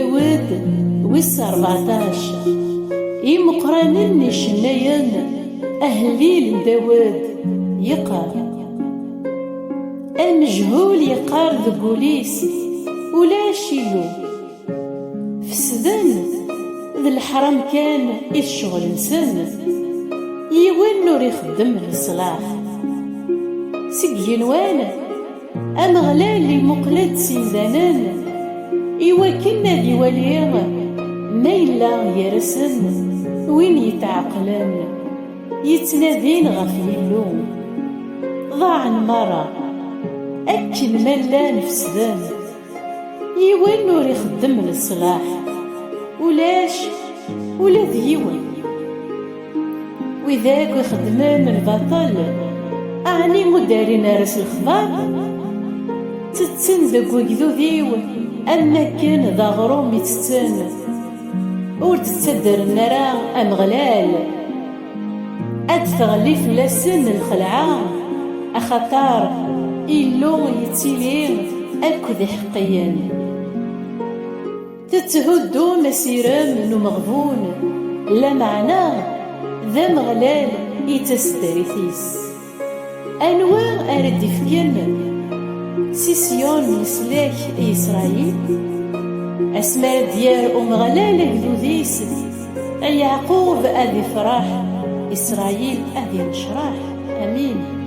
داود ويس 14. يمقرانن يشناين أهليل داود يقار المجهول يقار ذقوليس ولا شيلو فسدن ذا الحرام كان الشغل نسن يوين نور يخدم الصلاح سقين وانا أمغلال المقلد سيزانان إيواكنا دي وليغ ما إلا يرسن وين يتعقلن يتنادين غف يلو ضاع مرة أكل ملا نفسدان يوين نور يخدم الصلاح ولا ذيوان وذاك يخدمان البطل أعني مدارين راس الخضار تتسن وقذو ذيو أما كان ذا غروم يتتن ور تتصدر النرا أمغلال أدفغلي فلاسن الخلعة أخطار إلو يتيلين أكد حقيا تتهدو مسيرا منو مغبون لا معنى ذا مغلال يتستريثيس أنواع أرد يفكن سيسيون يسلاك إسرائيل أسماء ديال أمغلال يذوذيس يعقوب أذي فرح إسرائيل أذي نشراح. أمين.